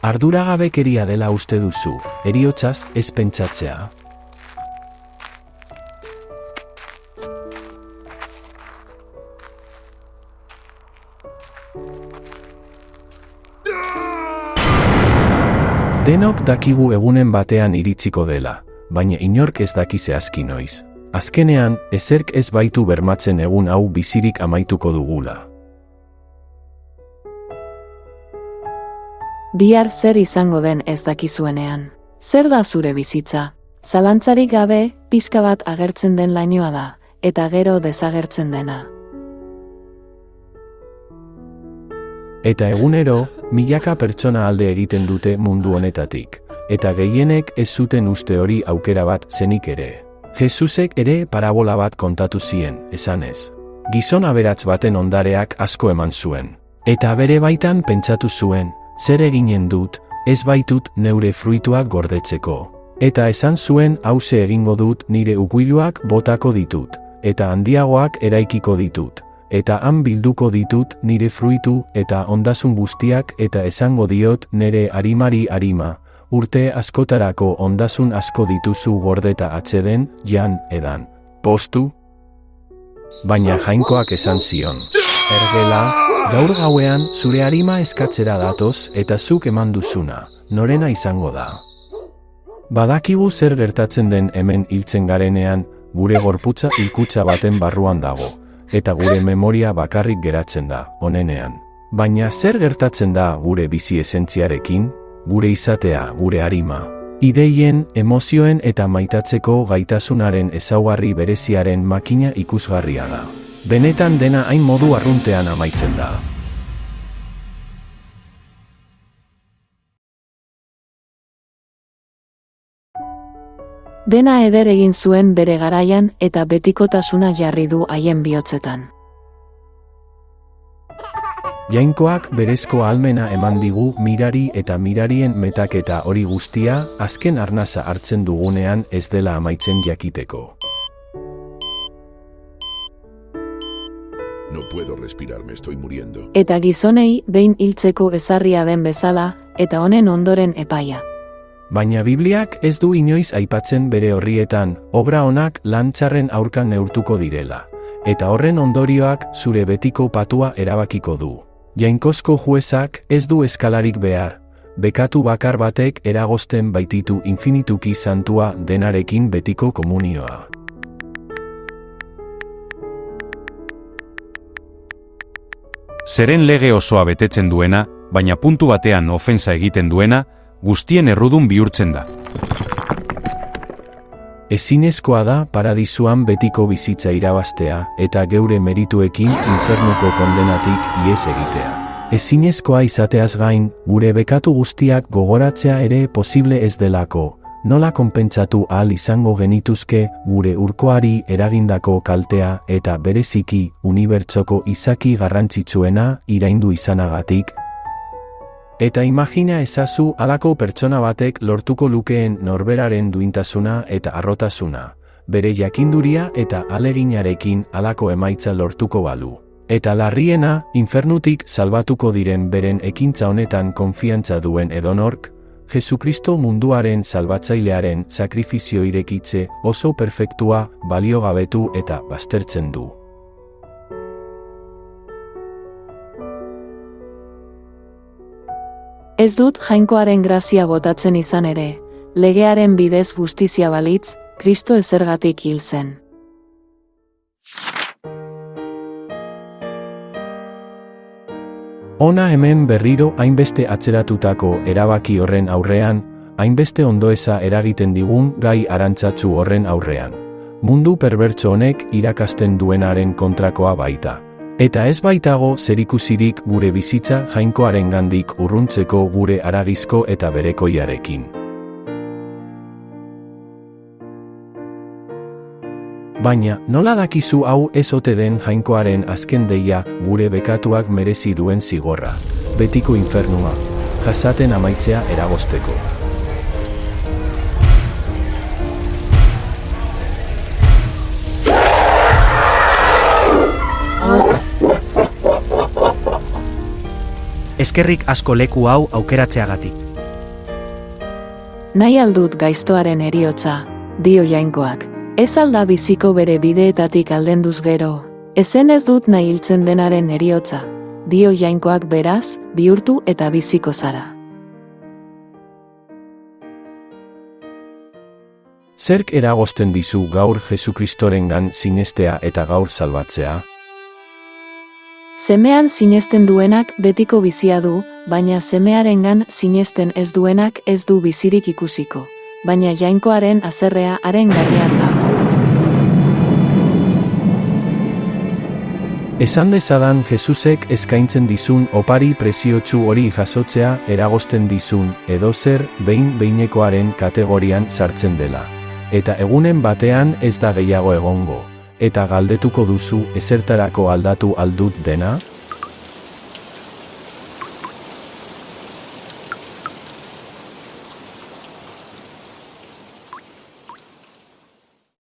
Arduragabekeria dela uste duzu, heriotzaz ez pentsatzea. Denok dakigu egunen batean iritsiko dela, baina inork ez daki zehazki noiz. Azkenean, ezerk ez baitu bermatzen egun hau bizirik amaituko dugula. Bihar zer izango den ez dakizuenean. Zer da zure bizitza? Zalantzarik gabe, pixka bat agertzen den lainoa da, eta gero desagertzen dena. Eta egunero, milaka pertsona alde egiten dute mundu honetatik, eta gehienek ez zuten uste hori aukera bat zenik ere. Jesusek ere parabola bat kontatu zien, esanez. Gizon aberats baten ondareak asko eman zuen. Eta bere baitan pentsatu zuen, zer eginen dut, ez baitut neure fruituak gordetzeko. Eta esan zuen hauze egingo dut nire ukuiluak botako ditut, eta handiagoak eraikiko ditut. Eta han bilduko ditut nire fruitu eta ondasun guztiak eta esango diot nire arimari arima, urte askotarako ondasun asko dituzu gordeta atseden, jan edan. Postu? Baina jainkoak esan zion. Ergela, gaur gauean zure arima eskatzera datoz eta zuk eman duzuna, norena izango da. Badakigu zer gertatzen den hemen hiltzen garenean, gure gorputza hilkutza baten barruan dago. Eta gure memoria bakarrik geratzen da, onenean. Baina zer gertatzen da gure bizi esentziarekin, gure izatea, gure arima. Ideien, emozioen eta maitatzeko gaitasunaren ezaugarri bereziaren makina ikusgarria da. Benetan dena hain modu arruntean amaitzen da. Dena eder egin zuen bere garaian eta betikotasuna jarri du haien bihotzetan. Jainkoak berezko ahalmena eman digu mirari eta mirarien metaketa hori guztia, azken arnasa hartzen dugunean ez dela amaitzen jakiteko. No puedo respirar, me estoy muriendo. Eta gizonei behin hiltzeko ezarria den bezala, eta honen ondoren epaia. Baina Bibliak ez du inoiz aipatzen bere horrietan, obra onak lan txarren aurka neurtuko direla. Eta horren ondorioak zure betiko patua erabakiko du. Jainkozko juezak ez du eskalarik behar. Bekatu bakar batek eragozten baititu infinituki santua denarekin betiko komunioa. Zeren lege osoa betetzen duena, baina puntu batean ofensa egiten duena, guztien errudun bihurtzen da. Ezinezkoa da paradisuan betiko bizitza irabaztea eta geure merituekin infernuko kondenatik ihes egitea. Ezinezkoa izateaz gain, gure bekatu guztiak gogoratzea ere posible ez delako, nola konpentsatu ahal izango genituzke gure urkoari eragindako kaltea eta bereziki unibertsoko izaki garrantzitsuena iraindu izanagatik. Eta imagina ezazu halako pertsona batek lortuko lukeen norberaren duintasuna eta harrotasuna, bere jakinduria eta aleginarekin halako emaitza lortuko balu. Eta larriena, infernutik salbatuko diren beren ekintza honetan konfiantza duen edonork, Jesukristo munduaren salbatzailearen sakrifizio irekitze oso perfektua, baliogabetu eta baztertzen du. Ez dut jainkoaren grazia botatzen izan ere, legearen bidez justizia balitz, Kristo ezergatik hil zen. Hona hemen berriro hainbeste atzeratutako erabaki horren aurrean, hainbeste ondoeza eragiten digun gai arantzatsu horren aurrean. Mundu perbertso honek irakasten duenaren kontrakoa baita. Eta ez baitago zerikusirik gure bizitza jainkoarengandik urruntzeko gure haragizko eta berekoiarekin. Baina, nola dakizu hau ez ote den jainkoaren azken deia gure bekatuak merezi duen zigorra, betiko infernua, jasaten amaitzea eragozteko. eskerrik asko leku hau aukeratzeagatik. Nahi aldut gaiztoaren eriotza, dio Jainkoak. Ez alda biziko bere bideetatik aldenduz gero. Ezen ez dut nahi hiltzen denaren eriotza, dio Jainkoak beraz, bihurtu eta biziko zara. Zerk eragozten dizu gaur Jesukristorengan sinestea eta gaur salbatzea? Semean sinesten duenak betiko bizia du, baina semearengan sinesten ez duenak ez du bizirik ikusiko, baina Jainkoaren haserrea haren gainean dago. Esan dezadan Jesusek eskaintzen dizun opari preziotsu hori jasotzea eragozten dizun edozer behin-behinekoaren kategorian sartzen dela. Eta egunen batean ez da gehiago egongo. Eta galdetuko duzu ezertarako aldatu aldut dena?